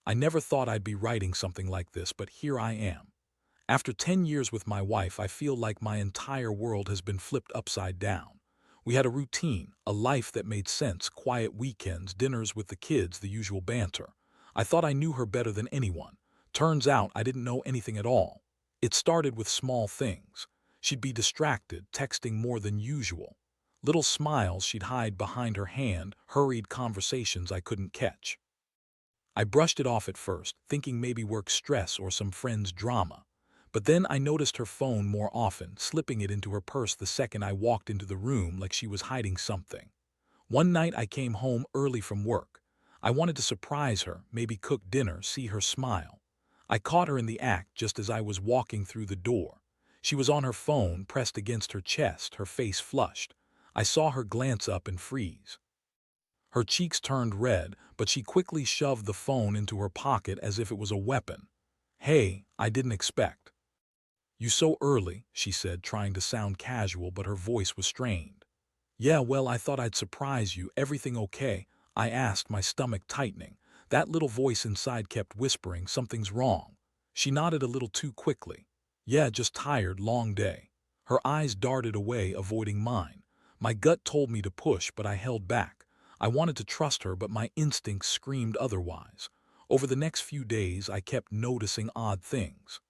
I never thought I'd be writing something like this, but here I am. After 10 years with my wife, I feel like my entire world has been flipped upside down. We had a routine, a life that made sense, quiet weekends, dinners with the kids, the usual banter. I thought I knew her better than anyone. Turns out I didn't know anything at all. It started with small things. She'd be distracted, texting more than usual. Little smiles she'd hide behind her hand, hurried conversations I couldn't catch. I brushed it off at first, thinking maybe work stress or some friend's drama. But then I noticed her phone more often, slipping it into her purse the second I walked into the room like she was hiding something. One night I came home early from work. I wanted to surprise her, maybe cook dinner, see her smile. I caught her in the act just as I was walking through the door. She was on her phone, pressed against her chest, her face flushed. I saw her glance up and freeze. Her cheeks turned red, but she quickly shoved the phone into her pocket as if it was a weapon. "Hey, I didn't expect. You so early," she said, trying to sound casual, but her voice was strained. "Yeah, well, I thought I'd surprise you. Everything okay?" I asked, my stomach tightening. That little voice inside kept whispering, "Something's wrong." She nodded a little too quickly. "Yeah, just tired, long day." Her eyes darted away, avoiding mine. My gut told me to push, but I held back. I wanted to trust her, but my instincts screamed otherwise. Over the next few days, I kept noticing odd things.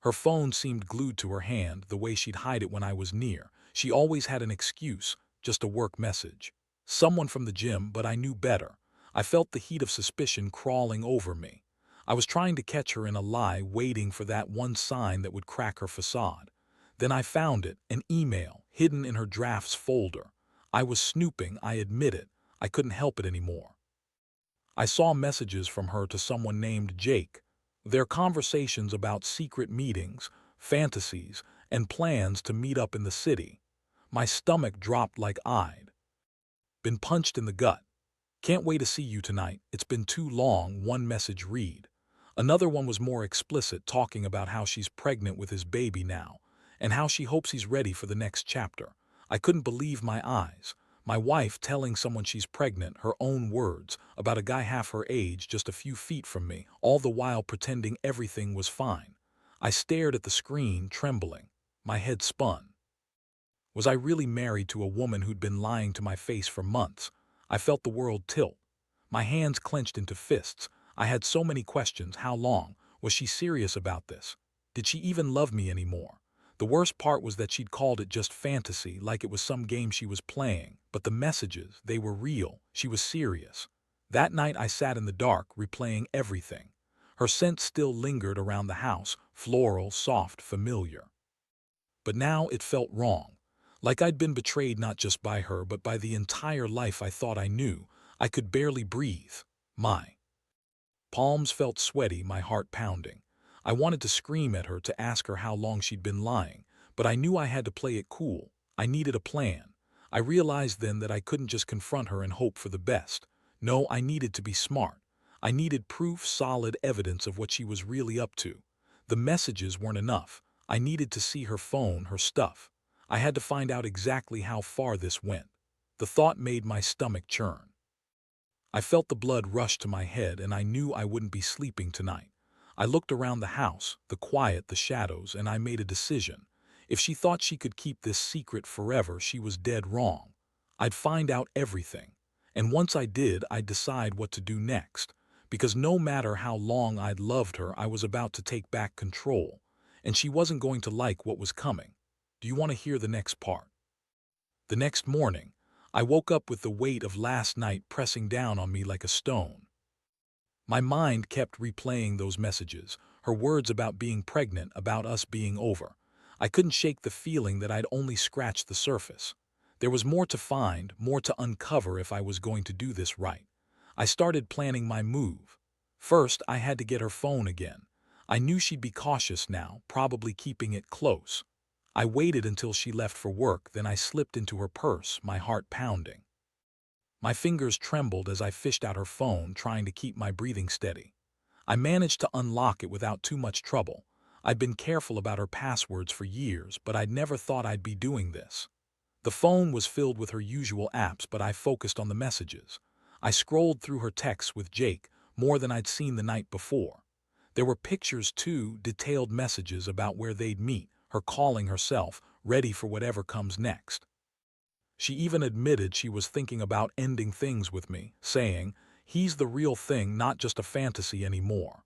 Her phone seemed glued to her hand, the way she'd hide it when I was near. She always had an excuse, just a work message. Someone from the gym, but I knew better. I felt the heat of suspicion crawling over me. I was trying to catch her in a lie, waiting for that one sign that would crack her facade. Then I found it, an email, hidden in her drafts folder. I was snooping, I admit it. I couldn't help it anymore. I saw messages from her to someone named Jake. Their conversations about secret meetings, fantasies, and plans to meet up in the city. My stomach dropped like I'd been punched in the gut. "Can't wait to see you tonight. It's been too long," one message read. Another one was more explicit, talking about how she's pregnant with his baby now, and how she hopes he's ready for the next chapter. I couldn't believe my eyes. My wife telling someone she's pregnant, her own words, about a guy half her age just a few feet from me, all the while pretending everything was fine. I stared at the screen, trembling. My head spun. Was I really married to a woman who'd been lying to my face for months? I felt the world tilt. My hands clenched into fists. I had so many questions. How long? Was she serious about this? Did she even love me anymore? The worst part was that she'd called it just fantasy, like it was some game she was playing. But the messages, they were real. She was serious. That night I sat in the dark, replaying everything. Her scent still lingered around the house, floral, soft, familiar. But now it felt wrong. Like I'd been betrayed not just by her, but by the entire life I thought I knew. I could barely breathe. My palms felt sweaty, my heart pounding. I wanted to scream at her, to ask her how long she'd been lying, but I knew I had to play it cool. I needed a plan. I realized then that I couldn't just confront her and hope for the best. No, I needed to be smart. I needed proof, solid evidence of what she was really up to. The messages weren't enough. I needed to see her phone, her stuff. I had to find out exactly how far this went. The thought made my stomach churn. I felt the blood rush to my head, and I knew I wouldn't be sleeping tonight. I looked around the house, the quiet, the shadows, and I made a decision. If she thought she could keep this secret forever, she was dead wrong. I'd find out everything. And once I did, I'd decide what to do next. Because no matter how long I'd loved her, I was about to take back control. And she wasn't going to like what was coming. Do you want to hear the next part? The next morning, I woke up with the weight of last night pressing down on me like a stone. My mind kept replaying those messages, her words about being pregnant, about us being over. I couldn't shake the feeling that I'd only scratched the surface. There was more to find, more to uncover if I was going to do this right. I started planning my move. First, I had to get her phone again. I knew she'd be cautious now, probably keeping it close. I waited until she left for work, then I slipped into her purse, my heart pounding. My fingers trembled as I fished out her phone, trying to keep my breathing steady. I managed to unlock it without too much trouble. I'd been careful about her passwords for years, but I'd never thought I'd be doing this. The phone was filled with her usual apps, but I focused on the messages. I scrolled through her texts with Jake, more than I'd seen the night before. There were pictures too, detailed messages about where they'd meet, her calling herself, ready for whatever comes next. She even admitted she was thinking about ending things with me, saying, "He's the real thing, not just a fantasy anymore."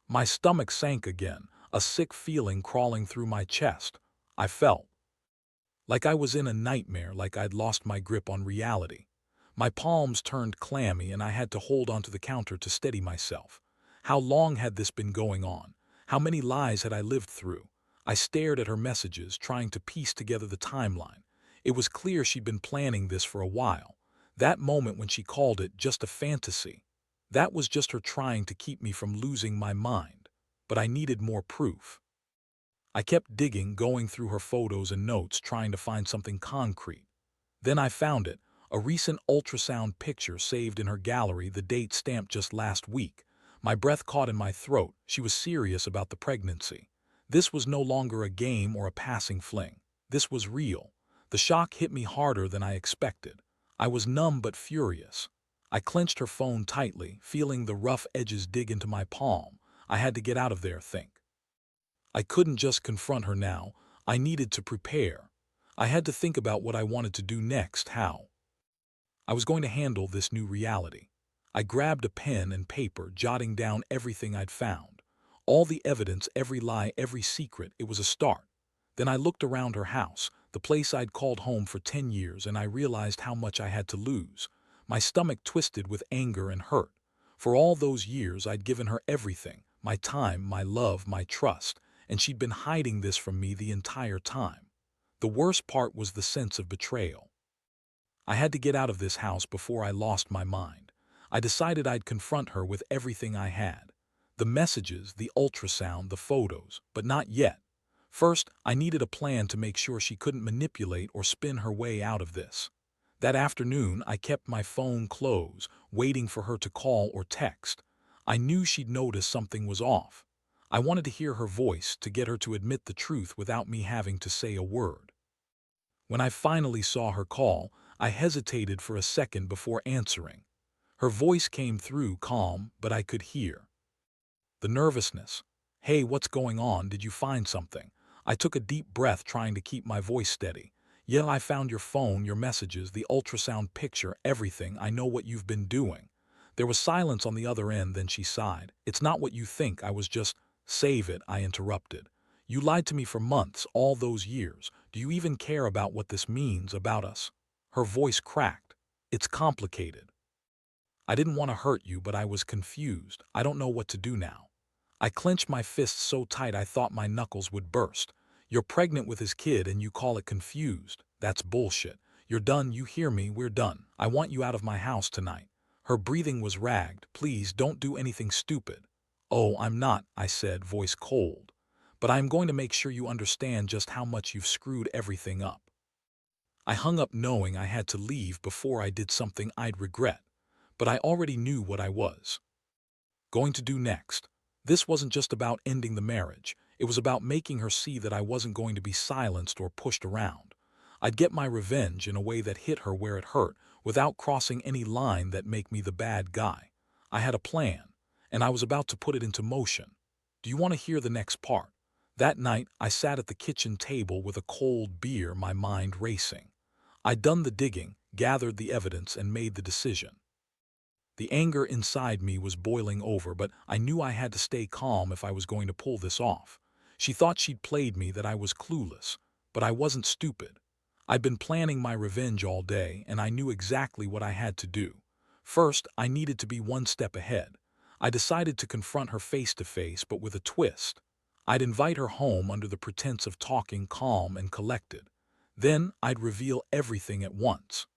My stomach sank again, a sick feeling crawling through my chest. I felt like I was in a nightmare, like I'd lost my grip on reality. My palms turned clammy and I had to hold onto the counter to steady myself. How long had this been going on? How many lies had I lived through? I stared at her messages, trying to piece together the timeline. It was clear she'd been planning this for a while. That moment when she called it just a fantasy, that was just her trying to keep me from losing my mind. But I needed more proof. I kept digging, going through her photos and notes, trying to find something concrete. Then I found it, a recent ultrasound picture saved in her gallery, the date stamped just last week. My breath caught in my throat. She was serious about the pregnancy. This was no longer a game or a passing fling. This was real. The shock hit me harder than I expected. I was numb but furious. I clenched her phone tightly, feeling the rough edges dig into my palm. I had to get out of there, think. I couldn't just confront her now. I needed to prepare. I had to think about what I wanted to do next, how I was going to handle this new reality. I grabbed a pen and paper, jotting down everything I'd found. All the evidence, every lie, every secret. It was a start. Then I looked around her house, the place I'd called home for 10 years, and I realized how much I had to lose. My stomach twisted with anger and hurt. For all those years, I'd given her everything, my time, my love, my trust, and she'd been hiding this from me the entire time. The worst part was the sense of betrayal. I had to get out of this house before I lost my mind. I decided I'd confront her with everything I had. The messages, the ultrasound, the photos, but not yet. First, I needed a plan to make sure she couldn't manipulate or spin her way out of this. That afternoon, I kept my phone close, waiting for her to call or text. I knew she'd notice something was off. I wanted to hear her voice, to get her to admit the truth without me having to say a word. When I finally saw her call, I hesitated for a second before answering. Her voice came through calm, but I could hear the nervousness. "Hey, what's going on? Did you find something?" I took a deep breath, trying to keep my voice steady. "Yeah, I found your phone, your messages, the ultrasound picture, everything. I know what you've been doing." There was silence on the other end, then she sighed. "It's not what you think. I was just—" "Save it," I interrupted. "You lied to me for months, all those years. Do you even care about what this means about us?" Her voice cracked. "It's complicated. I didn't want to hurt you, but I was confused. I don't know what to do now." I clenched my fists so tight I thought my knuckles would burst. "You're pregnant with his kid and you call it confused? That's bullshit. You're done, you hear me? We're done. I want you out of my house tonight." Her breathing was ragged. "Please don't do anything stupid." "Oh, I'm not," I said, voice cold. "But I'm going to make sure you understand just how much you've screwed everything up." I hung up knowing I had to leave before I did something I'd regret. But I already knew what I was going to do next. This wasn't just about ending the marriage. It was about making her see that I wasn't going to be silenced or pushed around. I'd get my revenge in a way that hit her where it hurt, without crossing any line that make me the bad guy. I had a plan, and I was about to put it into motion. Do you want to hear the next part? That night, I sat at the kitchen table with a cold beer, my mind racing. I'd done the digging, gathered the evidence, and made the decision. The anger inside me was boiling over, but I knew I had to stay calm if I was going to pull this off. She thought she'd played me, that I was clueless, but I wasn't stupid. I'd been planning my revenge all day, and I knew exactly what I had to do. First, I needed to be one step ahead. I decided to confront her face to face, but with a twist. I'd invite her home under the pretense of talking calm and collected. Then I'd reveal everything at once.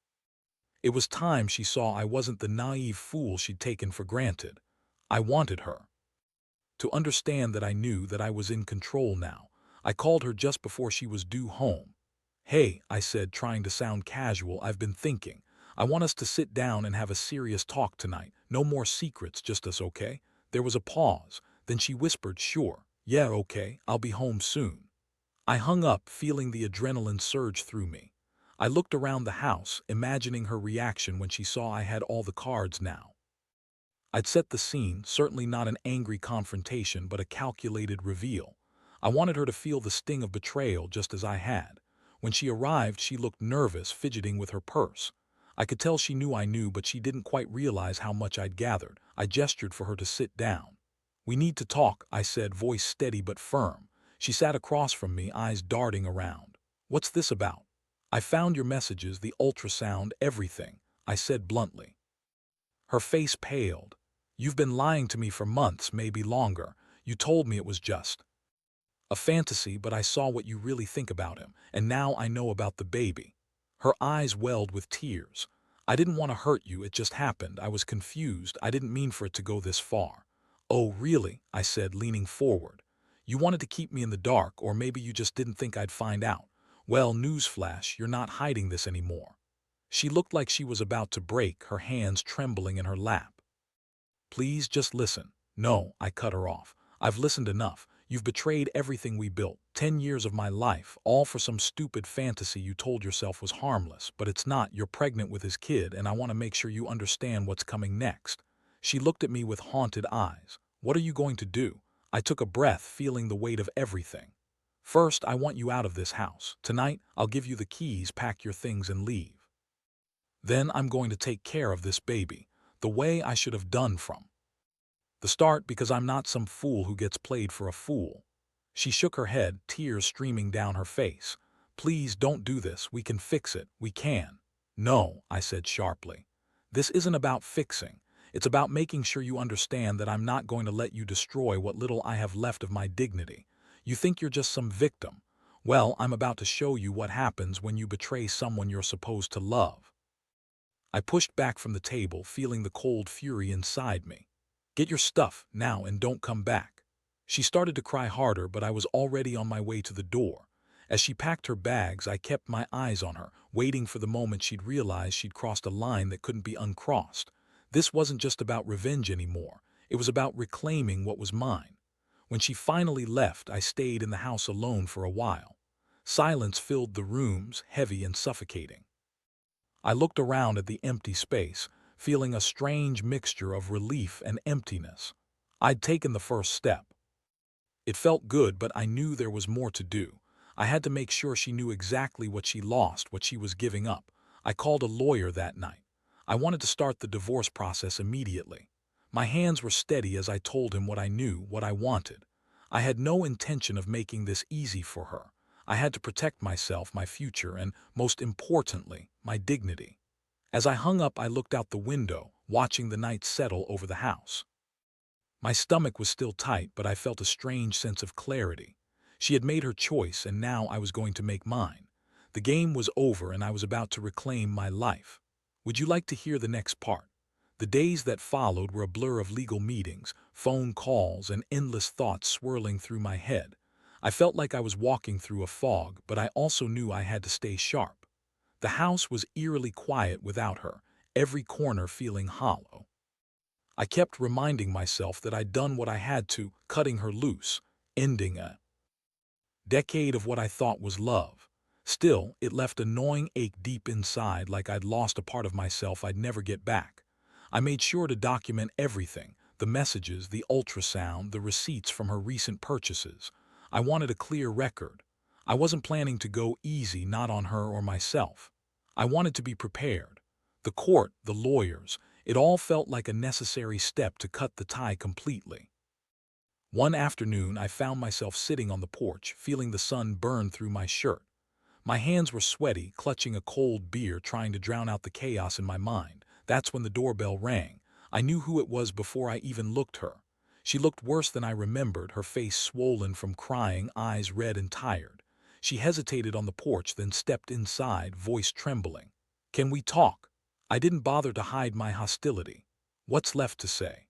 It was time she saw I wasn't the naive fool she'd taken for granted. I wanted her to understand that I knew that I was in control now. I called her just before she was due home. "Hey," I said, trying to sound casual, "I've been thinking. I want us to sit down and have a serious talk tonight. No more secrets, just us, okay?" There was a pause. Then she whispered, "Sure. Yeah, okay. I'll be home soon." I hung up, feeling the adrenaline surge through me. I looked around the house, imagining her reaction when she saw I had all the cards now. I'd set the scene, certainly not an angry confrontation, but a calculated reveal. I wanted her to feel the sting of betrayal just as I had. When she arrived, she looked nervous, fidgeting with her purse. I could tell she knew I knew, but she didn't quite realize how much I'd gathered. I gestured for her to sit down. "We need to talk," I said, voice steady but firm. She sat across from me, eyes darting around. "What's this about?" "I found your messages, the ultrasound, everything," I said bluntly. Her face paled. "You've been lying to me for months, maybe longer. You told me it was just a fantasy, but I saw what you really think about him, and now I know about the baby." Her eyes welled with tears. "I didn't want to hurt you, it just happened. I was confused. I didn't mean for it to go this far." "Oh, really?" I said, leaning forward. "You wanted to keep me in the dark, or maybe you just didn't think I'd find out. Well, newsflash, you're not hiding this anymore." She looked like she was about to break, her hands trembling in her lap. "Please just listen." "No," I cut her off. "I've listened enough. You've betrayed everything we built. 10 years of my life, all for some stupid fantasy you told yourself was harmless. But it's not. You're pregnant with his kid, and I want to make sure you understand what's coming next." She looked at me with haunted eyes. "What are you going to do?" I took a breath, feeling the weight of everything. "First, I want you out of this house. Tonight, I'll give you the keys, pack your things, and leave. Then I'm going to take care of this baby, the way I should have done from the start, because I'm not some fool who gets played for a fool." She shook her head, tears streaming down her face. "Please don't do this. We can fix it. We can." "No," I said sharply. "This isn't about fixing. It's about making sure you understand that I'm not going to let you destroy what little I have left of my dignity. You think you're just some victim. Well, I'm about to show you what happens when you betray someone you're supposed to love." I pushed back from the table, feeling the cold fury inside me. "Get your stuff now and don't come back." She started to cry harder, but I was already on my way to the door. As she packed her bags, I kept my eyes on her, waiting for the moment she'd realize she'd crossed a line that couldn't be uncrossed. This wasn't just about revenge anymore. It was about reclaiming what was mine. When she finally left, I stayed in the house alone for a while. Silence filled the rooms, heavy and suffocating. I looked around at the empty space, feeling a strange mixture of relief and emptiness. I'd taken the first step. It felt good, but I knew there was more to do. I had to make sure she knew exactly what she lost, what she was giving up. I called a lawyer that night. I wanted to start the divorce process immediately. My hands were steady as I told him what I knew, what I wanted. I had no intention of making this easy for her. I had to protect myself, my future, and, most importantly, my dignity. As I hung up, I looked out the window, watching the night settle over the house. My stomach was still tight, but I felt a strange sense of clarity. She had made her choice, and now I was going to make mine. The game was over, and I was about to reclaim my life. Would you like to hear the next part? The days that followed were a blur of legal meetings, phone calls, and endless thoughts swirling through my head. I felt like I was walking through a fog, but I also knew I had to stay sharp. The house was eerily quiet without her, every corner feeling hollow. I kept reminding myself that I'd done what I had to, cutting her loose, ending a decade of what I thought was love. Still, it left a gnawing ache deep inside, like I'd lost a part of myself I'd never get back. I made sure to document everything, the messages, the ultrasound, the receipts from her recent purchases. I wanted a clear record. I wasn't planning to go easy, not on her or myself. I wanted to be prepared. The court, the lawyers, it all felt like a necessary step to cut the tie completely. One afternoon, I found myself sitting on the porch, feeling the sun burn through my shirt. My hands were sweaty, clutching a cold beer, trying to drown out the chaos in my mind. That's when the doorbell rang. I knew who it was before I even looked her. She looked worse than I remembered, her face swollen from crying, eyes red and tired. She hesitated on the porch, then stepped inside, voice trembling. "Can we talk?" I didn't bother to hide my hostility. "What's left to say?"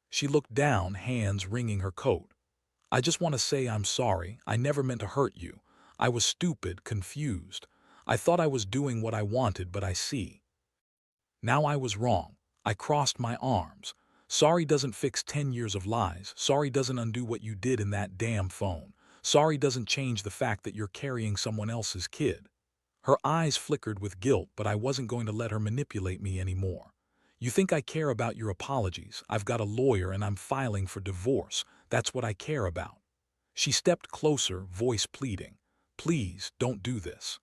She looked down, hands wringing her coat. "I just want to say I'm sorry. I never meant to hurt you. I was stupid, confused. I thought I was doing what I wanted, but I see. Now I was wrong." I crossed my arms. "Sorry doesn't fix 10 years of lies. Sorry doesn't undo what you did in that damn phone. Sorry doesn't change the fact that you're carrying someone else's kid." Her eyes flickered with guilt, but I wasn't going to let her manipulate me anymore. You think I care about your apologies? I've got a lawyer and I'm filing for divorce. That's what I care about." She stepped closer, voice pleading. "Please, don't do this.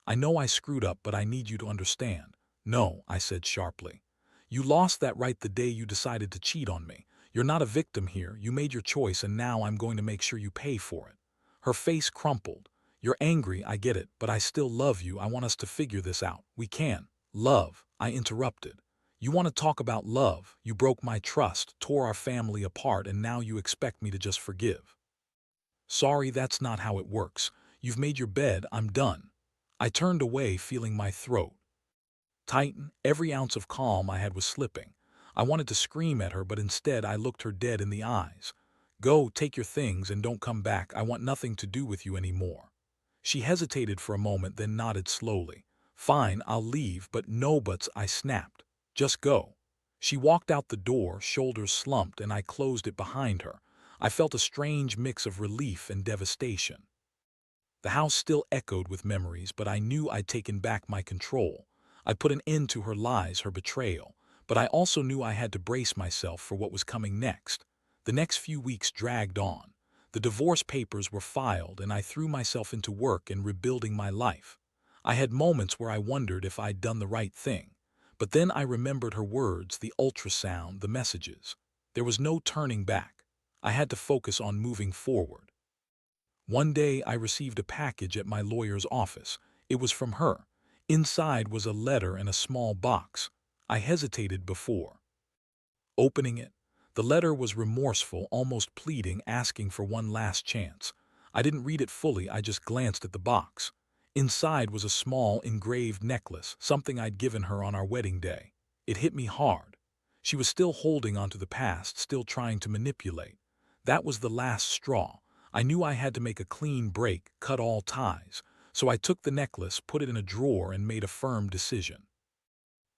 I know I screwed up, but I need you to understand." "No," I said sharply. "You lost that right the day you decided to cheat on me. You're not a victim here. You made your choice, and now I'm going to make sure you pay for it." Her face crumpled. "You're angry, I get it, but I still love you. I want us to figure this out. We can." "Love," I interrupted. "You want to talk about love? You broke my trust, tore our family apart, and now you expect me to just forgive." "Sorry, that's not how it works. You've made your bed, I'm done." I turned away, feeling my throat tighten. Every ounce of calm I had was slipping. I wanted to scream at her, but instead I looked her dead in the eyes. "Go, take your things, and don't come back. I want nothing to do with you anymore." She hesitated for a moment, then nodded slowly. "Fine, I'll leave, but no buts," I snapped. "Just go." She walked out the door, shoulders slumped, and I closed it behind her. I felt a strange mix of relief and devastation. The house still echoed with memories, but I knew I'd taken back my control. I'd put an end to her lies, her betrayal, but I also knew I had to brace myself for what was coming next. The next few weeks dragged on. The divorce papers were filed, and I threw myself into work and rebuilding my life. I had moments where I wondered if I'd done the right thing. But then I remembered her words, the ultrasound, the messages. There was no turning back. I had to focus on moving forward. One day I received a package at my lawyer's office. It was from her. Inside was a letter and a small box. I hesitated before opening it. The letter was remorseful, almost pleading, asking for one last chance. I didn't read it fully, I just glanced at the box. Inside was a small engraved necklace, something I'd given her on our wedding day. It hit me hard. She was still holding onto the past, still trying to manipulate. That was the last straw. I knew I had to make a clean break, cut all ties. So I took the necklace, put it in a drawer, and made a firm decision.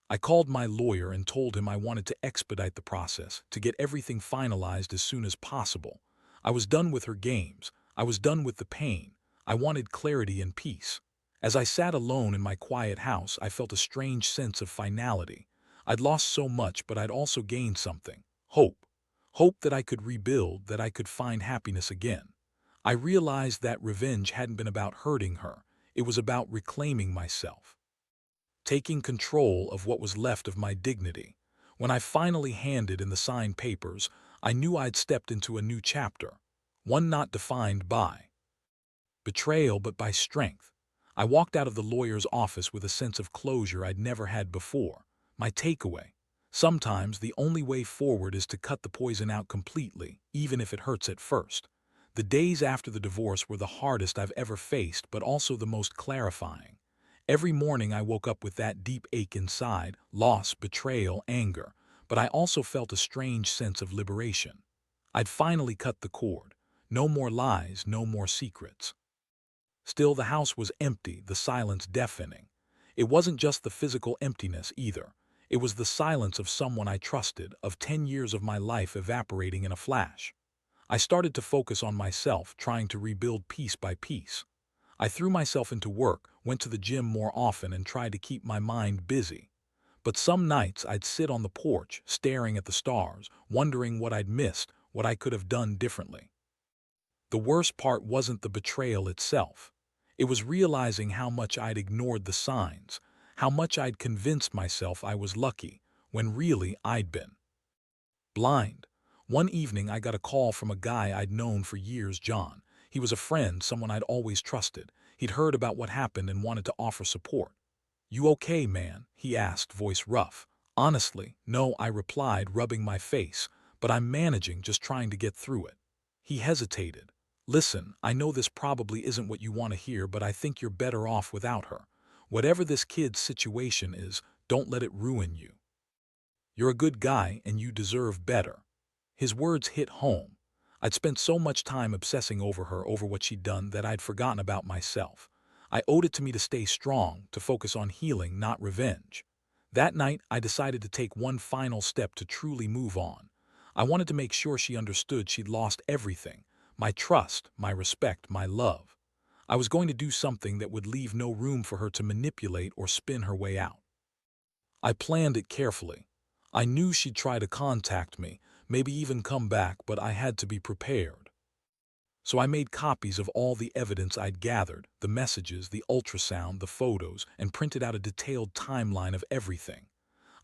I called my lawyer and told him I wanted to expedite the process, to get everything finalized as soon as possible. I was done with her games. I was done with the pain. I wanted clarity and peace. As I sat alone in my quiet house, I felt a strange sense of finality. I'd lost so much, but I'd also gained something. Hope. Hope that I could rebuild, that I could find happiness again. I realized that revenge hadn't been about hurting her. It was about reclaiming myself, taking control of what was left of my dignity. When I finally handed in the signed papers, I knew I'd stepped into a new chapter, one not defined by betrayal but by strength. I walked out of the lawyer's office with a sense of closure I'd never had before. My takeaway: sometimes the only way forward is to cut the poison out completely, even if it hurts at first. The days after the divorce were the hardest I've ever faced, but also the most clarifying. Every morning I woke up with that deep ache inside, loss, betrayal, anger, but I also felt a strange sense of liberation. I'd finally cut the cord. No more lies, no more secrets. Still, the house was empty, the silence deafening. It wasn't just the physical emptiness either. It was the silence of someone I trusted, of 10 years of my life evaporating in a flash. I started to focus on myself, trying to rebuild piece by piece. I threw myself into work, went to the gym more often, and tried to keep my mind busy. But some nights I'd sit on the porch, staring at the stars, wondering what I'd missed, what I could have done differently. The worst part wasn't the betrayal itself. It was realizing how much I'd ignored the signs, how much I'd convinced myself I was lucky, when really I'd been blind. One evening I got a call from a guy I'd known for years, John. He was a friend, someone I'd always trusted. He'd heard about what happened and wanted to offer support. "You okay, man?" he asked, voice rough. "Honestly, no," I replied, rubbing my face, "but I'm managing, just trying to get through it." He hesitated. "Listen, I know this probably isn't what you want to hear, but I think you're better off without her. Whatever this kid's situation is, don't let it ruin you. You're a good guy and you deserve better." His words hit home. I'd spent so much time obsessing over her, over what she'd done, that I'd forgotten about myself. I owed it to me to stay strong, to focus on healing, not revenge. That night, I decided to take one final step to truly move on. I wanted to make sure she understood she'd lost everything: my trust, my respect, my love. I was going to do something that would leave no room for her to manipulate or spin her way out. I planned it carefully. I knew she'd try to contact me, maybe even come back, but I had to be prepared. So I made copies of all the evidence I'd gathered, the messages, the ultrasound, the photos, and printed out a detailed timeline of everything.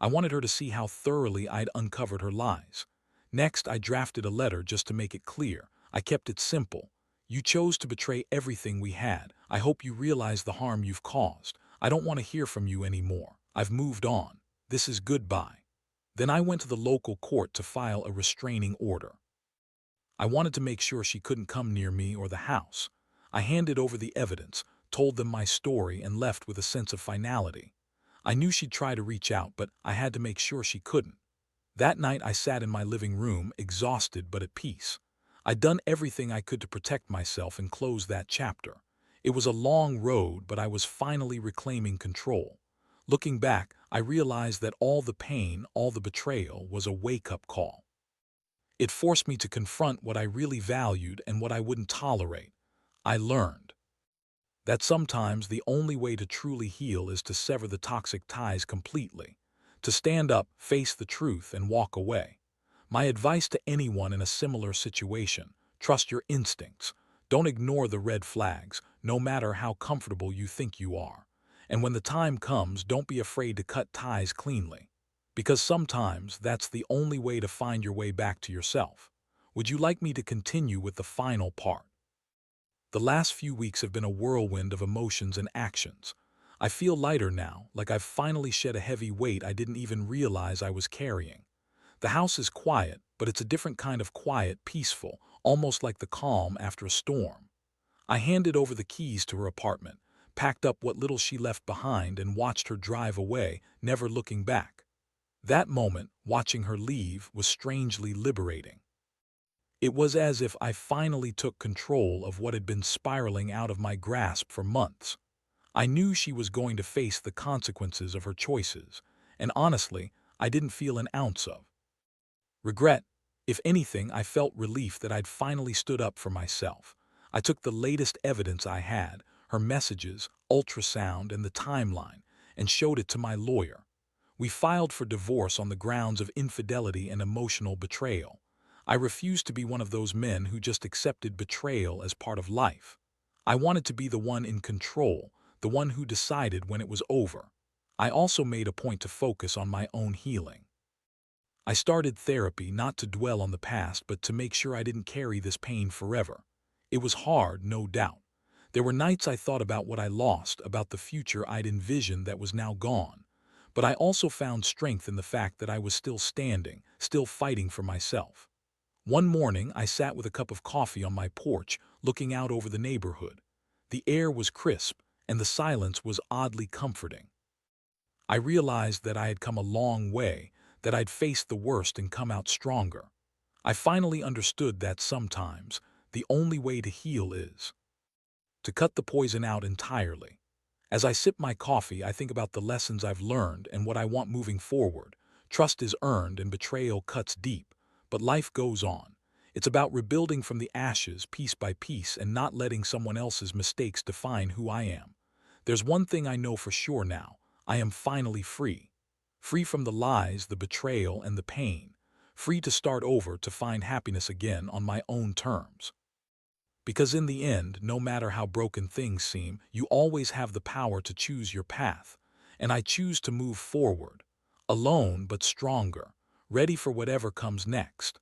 I wanted her to see how thoroughly I'd uncovered her lies. Next, I drafted a letter just to make it clear. I kept it simple. You chose to betray everything we had. I hope you realize the harm you've caused. I don't want to hear from you anymore. I've moved on. This is goodbye. Then I went to the local court to file a restraining order. I wanted to make sure she couldn't come near me or the house. I handed over the evidence, told them my story, and left with a sense of finality. I knew she'd try to reach out, but I had to make sure she couldn't. That night I sat in my living room, exhausted but at peace. I'd done everything I could to protect myself and close that chapter. It was a long road, but I was finally reclaiming control. Looking back, I realized that all the pain, all the betrayal, was a wake-up call. It forced me to confront what I really valued and what I wouldn't tolerate. I learned that sometimes the only way to truly heal is to sever the toxic ties completely, to stand up, face the truth, and walk away. My advice to anyone in a similar situation: trust your instincts. Don't ignore the red flags, no matter how comfortable you think you are. And when the time comes, don't be afraid to cut ties cleanly, because sometimes that's the only way to find your way back to yourself. Would you like me to continue with the final part? The last few weeks have been a whirlwind of emotions and actions. I feel lighter now, like I've finally shed a heavy weight I didn't even realize I was carrying. The house is quiet, but it's a different kind of quiet, peaceful, almost like the calm after a storm. I handed over the keys to her apartment, packed up what little she left behind, and watched her drive away, never looking back. That moment, watching her leave, was strangely liberating. It was as if I finally took control of what had been spiraling out of my grasp for months. I knew she was going to face the consequences of her choices, and honestly, I didn't feel an ounce of regret. If anything, I felt relief that I'd finally stood up for myself. I took the latest evidence I had, her messages, ultrasound, and the timeline, and showed it to my lawyer. We filed for divorce on the grounds of infidelity and emotional betrayal. I refused to be one of those men who just accepted betrayal as part of life. I wanted to be the one in control, the one who decided when it was over. I also made a point to focus on my own healing. I started therapy not to dwell on the past, but to make sure I didn't carry this pain forever. It was hard, no doubt. There were nights I thought about what I lost, about the future I'd envisioned that was now gone. But I also found strength in the fact that I was still standing, still fighting for myself. One morning, I sat with a cup of coffee on my porch, looking out over the neighborhood. The air was crisp, and the silence was oddly comforting. I realized that I had come a long way, that I'd faced the worst and come out stronger. I finally understood that sometimes the only way to heal is to cut the poison out entirely. As I sip my coffee, I think about the lessons I've learned and what I want moving forward. Trust is earned and betrayal cuts deep, but life goes on. It's about rebuilding from the ashes, piece by piece, and not letting someone else's mistakes define who I am. There's one thing I know for sure now: I am finally free. Free from the lies, the betrayal, and the pain. Free to start over, to find happiness again on my own terms. Because in the end, no matter how broken things seem, you always have the power to choose your path. And I choose to move forward. Alone but stronger. Ready for whatever comes next.